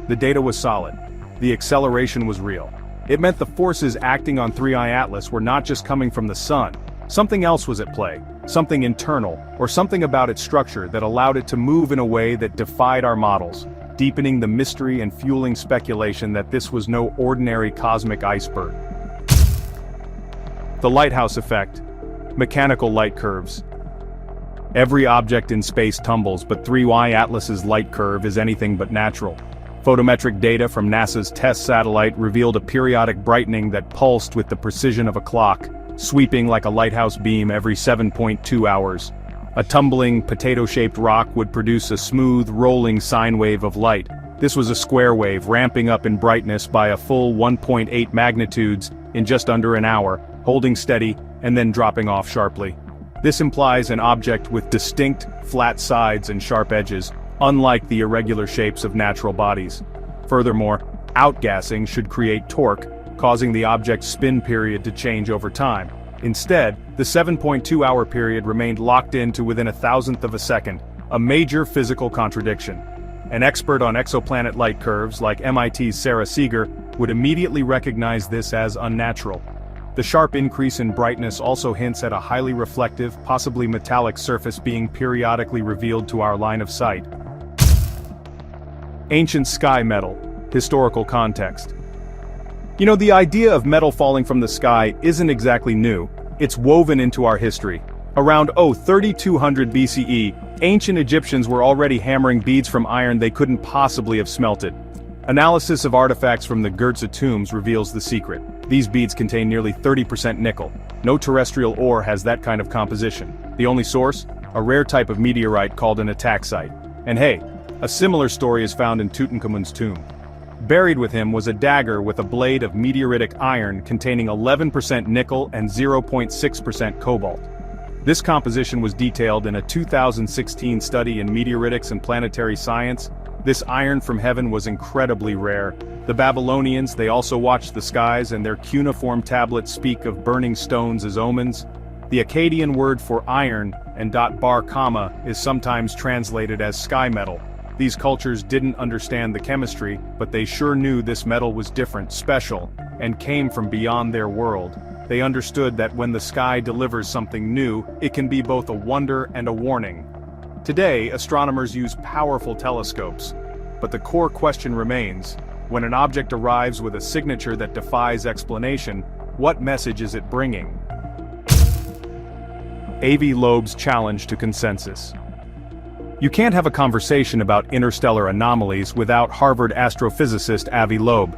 S1: The data was solid. The acceleration was real. It meant the forces acting on 3I Atlas were not just coming from the sun. Something else was at play, something internal, or something about its structure that allowed it to move in a way that defied our models, deepening the mystery and fueling speculation that this was no ordinary cosmic iceberg. The lighthouse effect. Mechanical light curves. Every object in space tumbles, but 3Y Atlas's light curve is anything but natural. Photometric data from NASA's TESS satellite revealed a periodic brightening that pulsed with the precision of a clock, sweeping like a lighthouse beam every 7.2 hours. A tumbling, potato-shaped rock would produce a smooth, rolling sine wave of light. This was a square wave ramping up in brightness by a full 1.8 magnitudes in just under an hour, holding steady and then dropping off sharply. This implies an object with distinct, flat sides and sharp edges, unlike the irregular shapes of natural bodies. Furthermore, outgassing should create torque, causing the object's spin period to change over time. Instead, the 7.2-hour period remained locked in to within 1,000th of a second, a major physical contradiction. An expert on exoplanet light curves, like MIT's Sarah Seeger, would immediately recognize this as unnatural. The sharp increase in brightness also hints at a highly reflective, possibly metallic surface being periodically revealed to our line of sight. Ancient sky metal. Historical context. The idea of metal falling from the sky isn't exactly new. It's woven into our history. Around 3200 BCE, ancient Egyptians were already hammering beads from iron they couldn't possibly have smelted. Analysis of artifacts from the Giza tombs reveals the secret. These beads contain nearly 30% nickel. No terrestrial ore has that kind of composition. The only source? A rare type of meteorite called an ataxite. And hey, a similar story is found in Tutankhamun's tomb. Buried with him was a dagger with a blade of meteoritic iron containing 11% nickel and 0.6% cobalt. This composition was detailed in a 2016 study in Meteoritics and Planetary Science. This iron from heaven was incredibly rare. The Babylonians, they also watched the skies, and their cuneiform tablets speak of burning stones as omens. The Akkadian word for iron, and bar comma, is sometimes translated as sky metal. These cultures didn't understand the chemistry, but they sure knew this metal was different, special, and came from beyond their world. They understood that when the sky delivers something new, it can be both a wonder and a warning. Today, astronomers use powerful telescopes, but the core question remains: when an object arrives with a signature that defies explanation, what message is it bringing? Avi Loeb's challenge to consensus. You can't have a conversation about interstellar anomalies without Harvard astrophysicist Avi Loeb.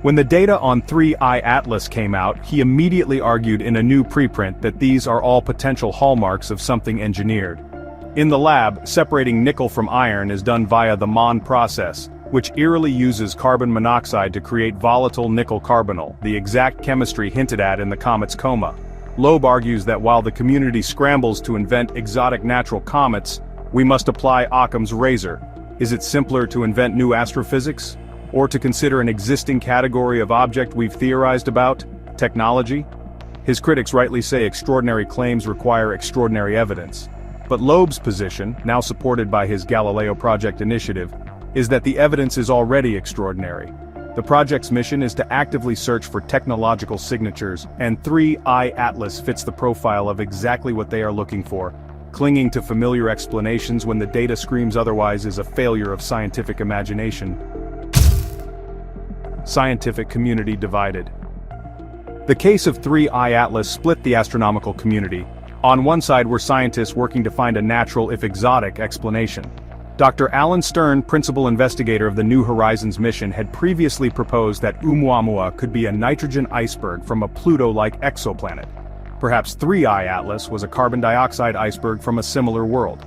S1: When the data on 3I Atlas came out, he immediately argued in a new preprint that these are all potential hallmarks of something engineered. In the lab, separating nickel from iron is done via the Mon process, which eerily uses carbon monoxide to create volatile nickel carbonyl, the exact chemistry hinted at in the comet's coma. Loeb argues that while the community scrambles to invent exotic natural comets, we must apply Occam's razor. Is it simpler to invent new astrophysics? Or to consider an existing category of object we've theorized about? Technology? His critics rightly say extraordinary claims require extraordinary evidence. But Loeb's position, now supported by his Galileo Project initiative, is that the evidence is already extraordinary. The project's mission is to actively search for technological signatures, and 3I Atlas fits the profile of exactly what they are looking for. Clinging to familiar explanations when the data screams otherwise is a failure of scientific imagination. Scientific community divided. The case of 3I Atlas split the astronomical community. On one side were scientists working to find a natural, if exotic, explanation. Dr. Alan Stern, principal investigator of the New Horizons mission, had previously proposed that Oumuamua could be a nitrogen iceberg from a Pluto-like exoplanet. Perhaps 3I Atlas was a carbon dioxide iceberg from a similar world.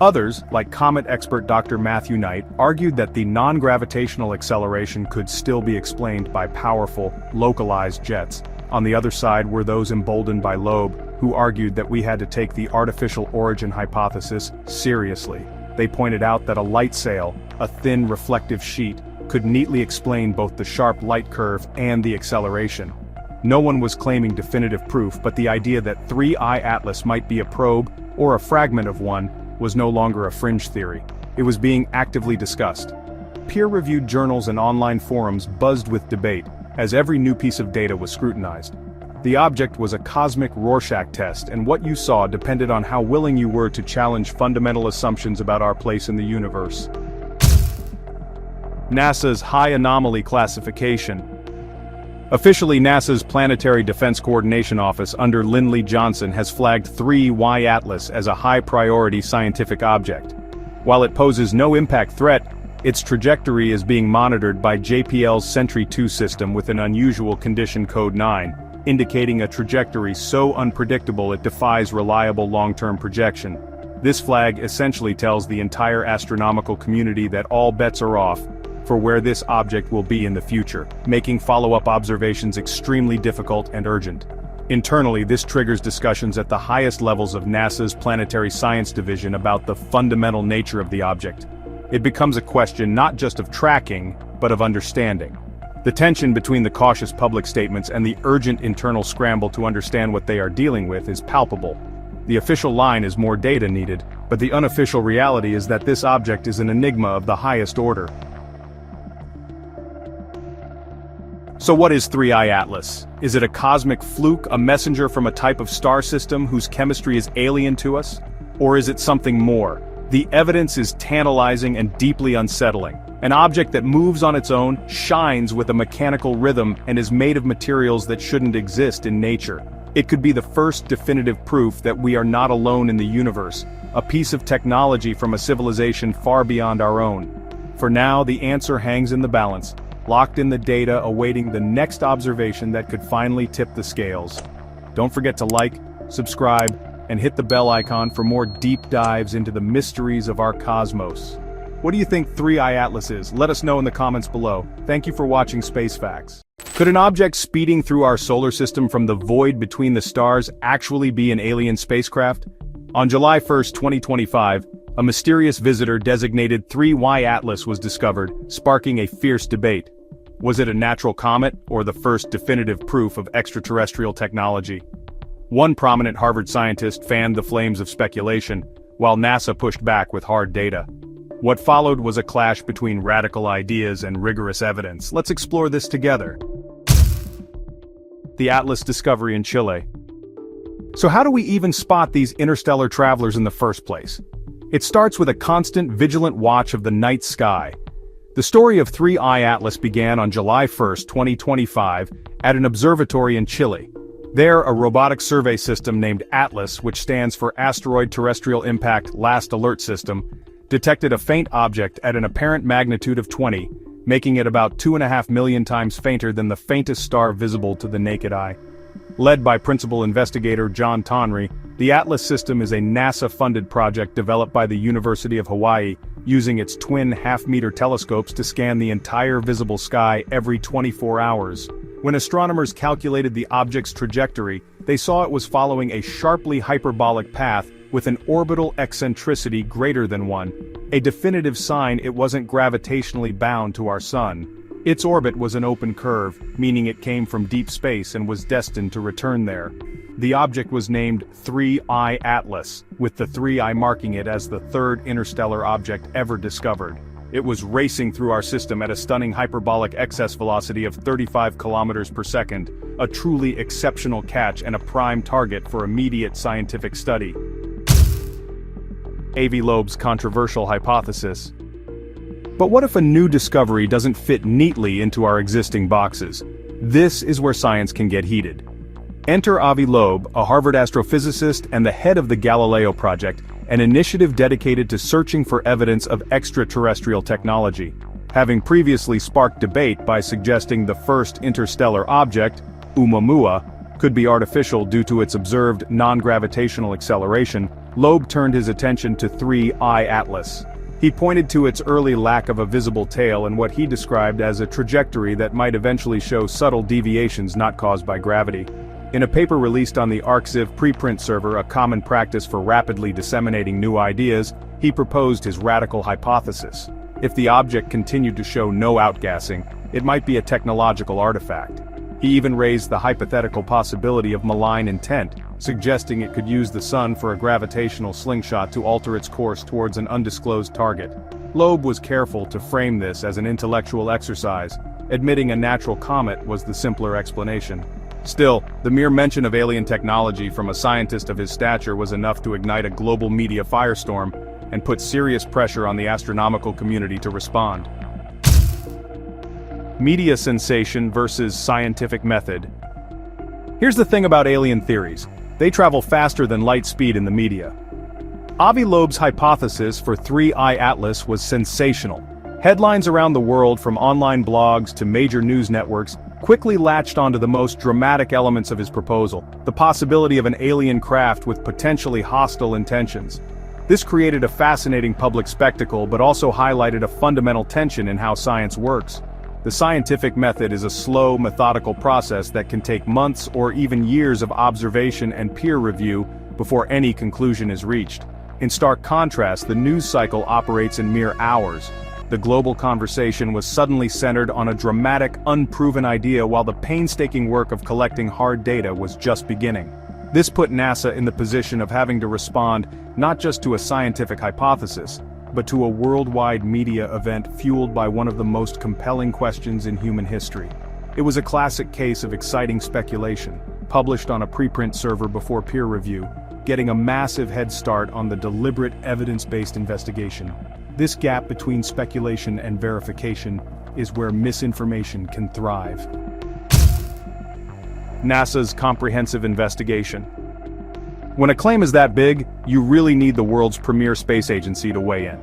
S1: Others, like comet expert Dr. Matthew Knight, argued that the non-gravitational acceleration could still be explained by powerful, localized jets. On the other side were those emboldened by Loeb, who argued that we had to take the artificial origin hypothesis seriously. They pointed out that a light sail, a thin reflective sheet, could neatly explain both the sharp light curve and the acceleration. No one was claiming definitive proof, but the idea that 3I Atlas might be a probe, or a fragment of one, was no longer a fringe theory. It was being actively discussed. Peer-reviewed journals and online forums buzzed with debate, as every new piece of data was scrutinized. The object was a cosmic Rorschach test, and what you saw depended on how willing you were to challenge fundamental assumptions about our place in the universe. NASA's High Anomaly Classification. Officially, NASA's Planetary Defense Coordination Office under Lindley Johnson has flagged 3Y Atlas as a high-priority scientific object. While it poses no impact threat, its trajectory is being monitored by JPL's Sentry 2 system with an unusual condition code 9, indicating a trajectory so unpredictable it defies reliable long-term projection. This flag essentially tells the entire astronomical community that all bets are off for where this object will be in the future, making follow-up observations extremely difficult and urgent. Internally, this triggers discussions at the highest levels of NASA's Planetary Science Division about the fundamental nature of the object. It becomes a question not just of tracking, but of understanding. The tension between the cautious public statements and the urgent internal scramble to understand what they are dealing with is palpable. The official line is more data needed, but the unofficial reality is that this object is an enigma of the highest order. So what is 3I Atlas? Is it a cosmic fluke, a messenger from a type of star system whose chemistry is alien to us? Or is it something more? The evidence is tantalizing and deeply unsettling. An object that moves on its own, shines with a mechanical rhythm, and is made of materials that shouldn't exist in nature. It could be the first definitive proof that we are not alone in the universe, a piece of technology from a civilization far beyond our own. For now, the answer hangs in the balance, locked in the data awaiting the next observation that could finally tip the scales. Don't forget to like, subscribe, and hit the bell icon for more deep dives into the mysteries of our cosmos. What do you think 3I Atlas is? Let us know in the comments below. Thank you for watching Space Facts. Could an object speeding through our solar system from the void between the stars actually be an alien spacecraft? On July 1, 2025, a mysterious visitor designated 3Y Atlas was discovered, sparking a fierce debate. Was it a natural comet, or the first definitive proof of extraterrestrial technology? One prominent Harvard scientist fanned the flames of speculation, while NASA pushed back with hard data. What followed was a clash between radical ideas and rigorous evidence. Let's explore this together. The Atlas discovery in Chile. So how do we even spot these interstellar travelers in the first place? It starts with a constant, vigilant watch of the night sky. The story of 3I Atlas began on July 1, 2025, at an observatory in Chile. There, a robotic survey system named ATLAS, which stands for Asteroid Terrestrial Impact Last Alert System, detected a faint object at an apparent magnitude of 20, making it about 2.5 million times fainter than the faintest star visible to the naked eye. Led by principal investigator John Tonry, the ATLAS system is a NASA-funded project developed by the University of Hawaii, using its twin half-meter telescopes to scan the entire visible sky every 24 hours. When astronomers calculated the object's trajectory, they saw it was following a sharply hyperbolic path with an orbital eccentricity greater than 1, a definitive sign it wasn't gravitationally bound to our sun. Its orbit was an open curve, meaning it came from deep space and was destined to return there. The object was named 3I Atlas, with the 3I marking it as the third interstellar object ever discovered. It was racing through our system at a stunning hyperbolic excess velocity of 35 kilometers per second, a truly exceptional catch and a prime target for immediate scientific study. Avi Loeb's controversial hypothesis. But what if a new discovery doesn't fit neatly into our existing boxes? This is where science can get heated. Enter Avi Loeb, a Harvard astrophysicist and the head of the Galileo Project, an initiative dedicated to searching for evidence of extraterrestrial technology. Having previously sparked debate by suggesting the first interstellar object, Oumuamua, could be artificial due to its observed non-gravitational acceleration, Loeb turned his attention to 3I Atlas. He pointed to its early lack of a visible tail and what he described as a trajectory that might eventually show subtle deviations not caused by gravity. In a paper released on the ArXiv preprint server, a common practice for rapidly disseminating new ideas, he proposed his radical hypothesis. If the object continued to show no outgassing, it might be a technological artifact. He even raised the hypothetical possibility of malign intent, suggesting it could use the sun for a gravitational slingshot to alter its course towards an undisclosed target. Loeb was careful to frame this as an intellectual exercise, admitting a natural comet was the simpler explanation. Still, the mere mention of alien technology from a scientist of his stature was enough to ignite a global media firestorm and put serious pressure on the astronomical community to respond. Media sensation versus scientific method. Here's the thing about alien theories. They travel faster than light speed in the media. Avi Loeb's hypothesis for 3I Atlas was sensational. Headlines around the world, from online blogs to major news networks, quickly latched onto the most dramatic elements of his proposal, the possibility of an alien craft with potentially hostile intentions. This created a fascinating public spectacle but also highlighted a fundamental tension in how science works. The scientific method is a slow, methodical process that can take months or even years of observation and peer review before any conclusion is reached. In stark contrast, the news cycle operates in mere hours. The global conversation was suddenly centered on a dramatic, unproven idea while the painstaking work of collecting hard data was just beginning. This put NASA in the position of having to respond not just to a scientific hypothesis, but to a worldwide media event fueled by one of the most compelling questions in human history. It was a classic case of exciting speculation, published on a preprint server before peer review, getting a massive head start on the deliberate evidence-based investigation. This gap between speculation and verification is where misinformation can thrive. NASA's comprehensive investigation. When a claim is that big, you really need the world's premier space agency to weigh in.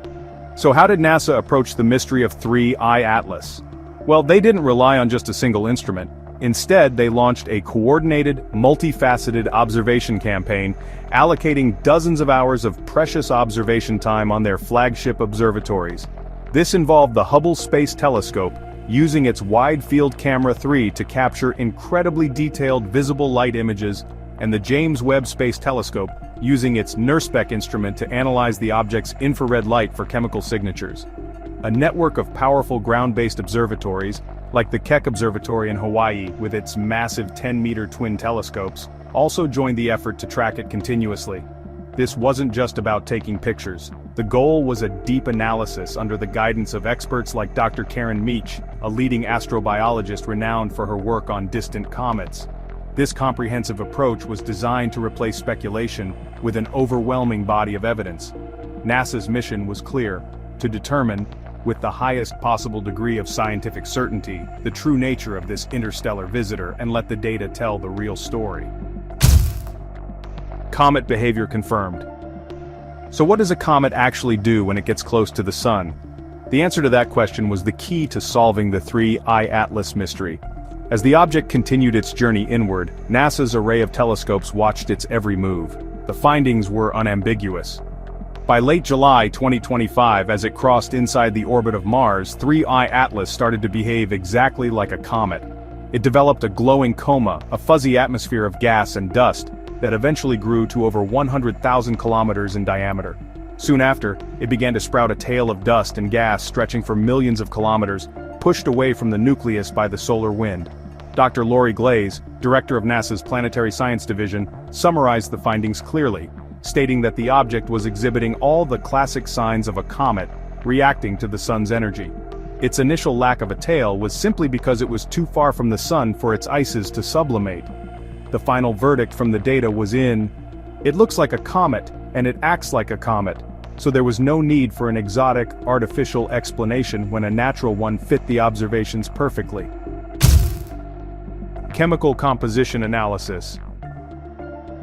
S1: So how did NASA approach the mystery of 3I Atlas? Well, they didn't rely on just a single instrument. Instead, they launched a coordinated, multifaceted observation campaign, allocating dozens of hours of precious observation time on their flagship observatories. This involved the Hubble Space Telescope, using its Wide-Field Camera 3 to capture incredibly detailed visible light images, and the James Webb Space Telescope, using its NIRSPEC instrument to analyze the object's infrared light for chemical signatures. A network of powerful ground-based observatories, like the Keck Observatory in Hawaii with its massive 10-meter twin telescopes, also joined the effort to track it continuously. This wasn't just about taking pictures. The goal was a deep analysis under the guidance of experts like Dr. Karen Meach, a leading astrobiologist renowned for her work on distant comets. This comprehensive approach was designed to replace speculation with an overwhelming body of evidence. NASA's mission was clear: to determine, with the highest possible degree of scientific certainty, the true nature of this interstellar visitor and let the data tell the real story. Comet behavior confirmed. So what does a comet actually do when it gets close to the Sun? The answer to that question was the key to solving the 3I Atlas mystery. As the object continued its journey inward, NASA's array of telescopes watched its every move. The findings were unambiguous. By late July 2025, as it crossed inside the orbit of Mars, 3I Atlas started to behave exactly like a comet. It developed a glowing coma, a fuzzy atmosphere of gas and dust, that eventually grew to over 100,000 kilometers in diameter. Soon after, it began to sprout a tail of dust and gas stretching for millions of kilometers, pushed away from the nucleus by the solar wind. Dr. Lori Glaze, director of NASA's Planetary Science Division, summarized the findings clearly, stating that the object was exhibiting all the classic signs of a comet, reacting to the Sun's energy. Its initial lack of a tail was simply because it was too far from the Sun for its ices to sublimate. The final verdict from the data was it looks like a comet, and it acts like a comet, so there was no need for an exotic, artificial explanation when a natural one fit the observations perfectly. Chemical composition analysis.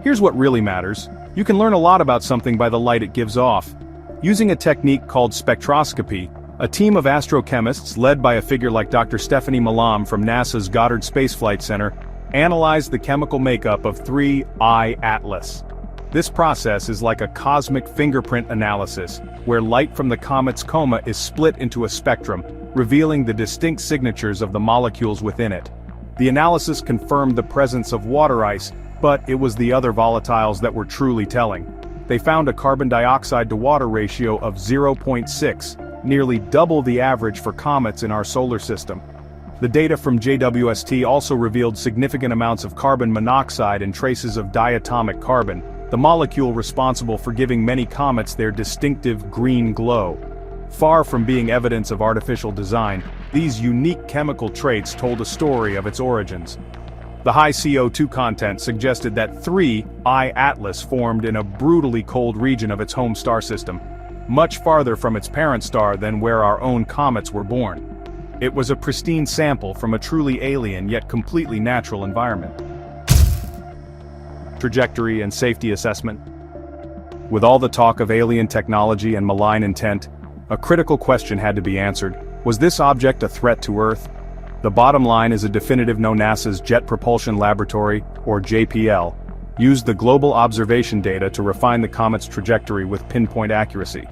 S1: Here's what really matters. You can learn a lot about something by the light it gives off. Using a technique called spectroscopy, a team of astrochemists led by a figure like Dr. Stephanie Malam from NASA's Goddard Space Flight Center analyzed the chemical makeup of 3I Atlas. This process is like a cosmic fingerprint analysis, where light from the comet's coma is split into a spectrum, revealing the distinct signatures of the molecules within it. The analysis confirmed the presence of water ice, but it was the other volatiles that were truly telling. They found a carbon dioxide to water ratio of 0.6, nearly double the average for comets in our solar system. The data from JWST also revealed significant amounts of carbon monoxide and traces of diatomic carbon, the molecule responsible for giving many comets their distinctive green glow. Far from being evidence of artificial design, these unique chemical traits told a story of its origins. The high CO2 content suggested that 3I Atlas formed in a brutally cold region of its home star system, much farther from its parent star than where our own comets were born. It was a pristine sample from a truly alien yet completely natural environment. Trajectory and safety assessment. With all the talk of alien technology and malign intent, a critical question had to be answered. Was this object a threat to Earth? The bottom line is a definitive no. NASA's Jet Propulsion Laboratory, or JPL, used the global observation data to refine the comet's trajectory with pinpoint accuracy.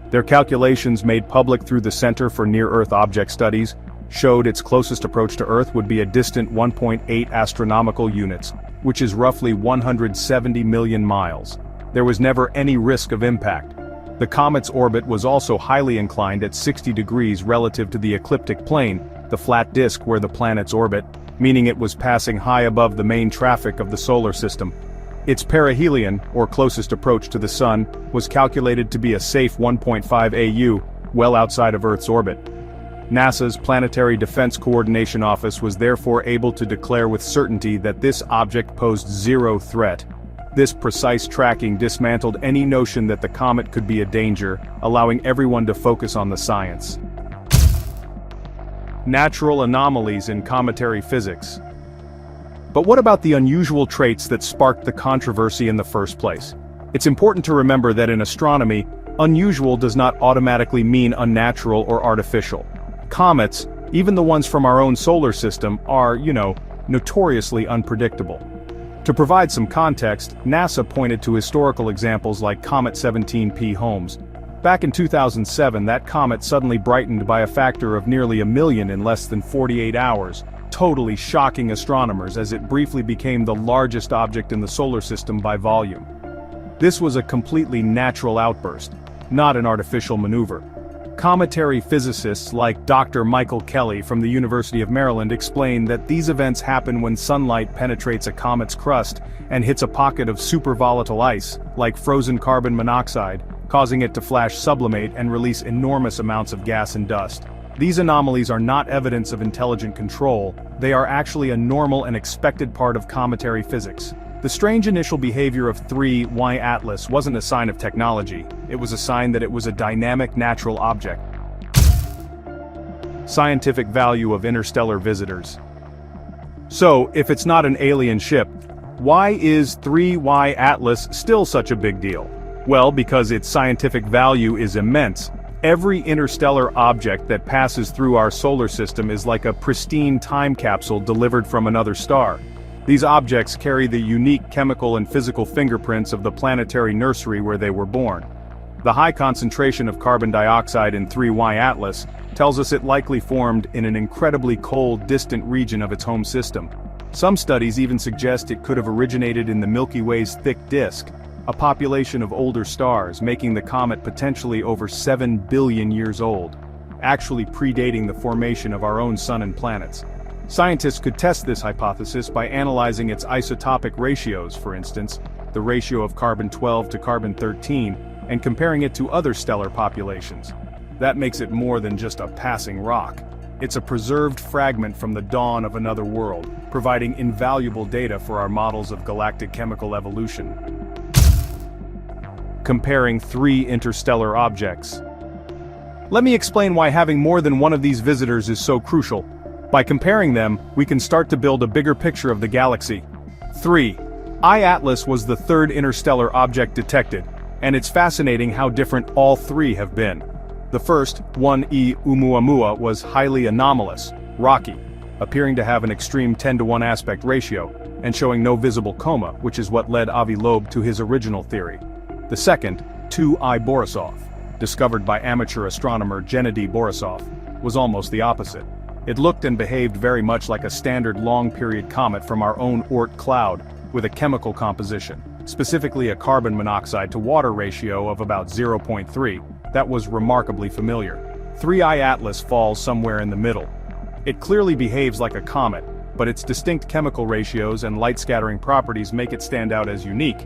S1: Their calculations, made public through the Center for Near-Earth Object Studies, showed its closest approach to Earth would be a distant 1.8 astronomical units, which is roughly 170 million miles. There was never any risk of impact. The comet's orbit was also highly inclined at 60 degrees relative to the ecliptic plane, the flat disk where the planets orbit, meaning it was passing high above the main traffic of the solar system. Its perihelion, or closest approach to the Sun, was calculated to be a safe 1.5 AU, well outside of Earth's orbit. NASA's Planetary Defense Coordination Office was therefore able to declare with certainty that this object posed zero threat. This precise tracking dismantled any notion that the comet could be a danger, allowing everyone to focus on the science. Natural anomalies in cometary physics. But what about the unusual traits that sparked the controversy in the first place? It's important to remember that in astronomy, unusual does not automatically mean unnatural or artificial. Comets, even the ones from our own solar system, are, notoriously unpredictable. To provide some context, NASA pointed to historical examples like Comet 17P Holmes. Back in 2007, that comet suddenly brightened by a factor of nearly 1 million in less than 48 hours, totally shocking astronomers as it briefly became the largest object in the solar system by volume. This was a completely natural outburst, not an artificial maneuver. Cometary physicists like Dr. Michael Kelly from the University of Maryland explain that these events happen when sunlight penetrates a comet's crust and hits a pocket of supervolatile ice, like frozen carbon monoxide, causing it to flash sublimate and release enormous amounts of gas and dust. These anomalies are not evidence of intelligent control, they are actually a normal and expected part of cometary physics. The strange initial behavior of 3Y Atlas wasn't a sign of technology, it was a sign that it was a dynamic natural object. Scientific value of interstellar visitors. So, if it's not an alien ship, why is 3Y Atlas still such a big deal? Well, because its scientific value is immense. Every interstellar object that passes through our solar system is like a pristine time capsule delivered from another star. These objects carry the unique chemical and physical fingerprints of the planetary nursery where they were born. The high concentration of carbon dioxide in 3Y Atlas tells us it likely formed in an incredibly cold, distant region of its home system. Some studies even suggest it could have originated in the Milky Way's thick disk, a population of older stars, making the comet potentially over 7 billion years old, actually predating the formation of our own sun and planets. Scientists could test this hypothesis by analyzing its isotopic ratios, for instance, the ratio of carbon-12 to carbon-13, and comparing it to other stellar populations. That makes it more than just a passing rock. It's a preserved fragment from the dawn of another world, providing invaluable data for our models of galactic chemical evolution. Comparing 3 interstellar objects. Let me explain why having more than one of these visitors is so crucial. By comparing them, we can start to build a bigger picture of the galaxy. 3I Atlas was the third interstellar object detected, and it's fascinating how different all 3 have been. The first, 1E Oumuamua, was highly anomalous, rocky, appearing to have an extreme 10:1 aspect ratio, and showing no visible coma, which is what led Avi Loeb to his original theory. The second, 2I Borisov, discovered by amateur astronomer Gennady Borisov, was almost the opposite. It looked and behaved very much like a standard long-period comet from our own Oort cloud, with a chemical composition, specifically a carbon monoxide to water ratio of about 0.3, that was remarkably familiar. 3I Atlas falls somewhere in the middle. It clearly behaves like a comet, but its distinct chemical ratios and light-scattering properties make it stand out as unique.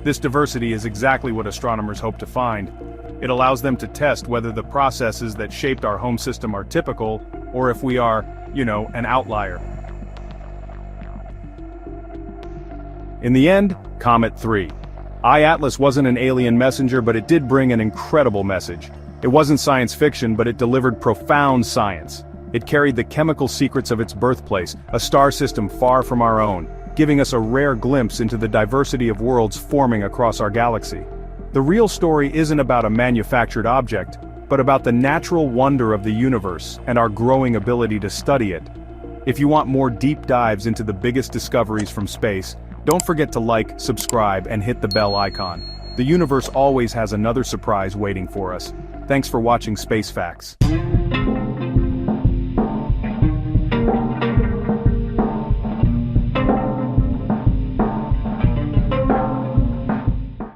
S1: This diversity is exactly what astronomers hope to find. It allows them to test whether the processes that shaped our home system are typical, or if we are, an outlier. In the end, Comet 3I Atlas wasn't an alien messenger, but it did bring an incredible message. It wasn't science fiction, but it delivered profound science. It carried the chemical secrets of its birthplace, a star system far from our own, giving us a rare glimpse into the diversity of worlds forming across our galaxy. The real story isn't about a manufactured object, but about the natural wonder of the universe and our growing ability to study it. If you want more deep dives into the biggest discoveries from space, don't forget to like, subscribe, and hit the bell icon. The universe always has another surprise waiting for us. Thanks for watching Space Facts.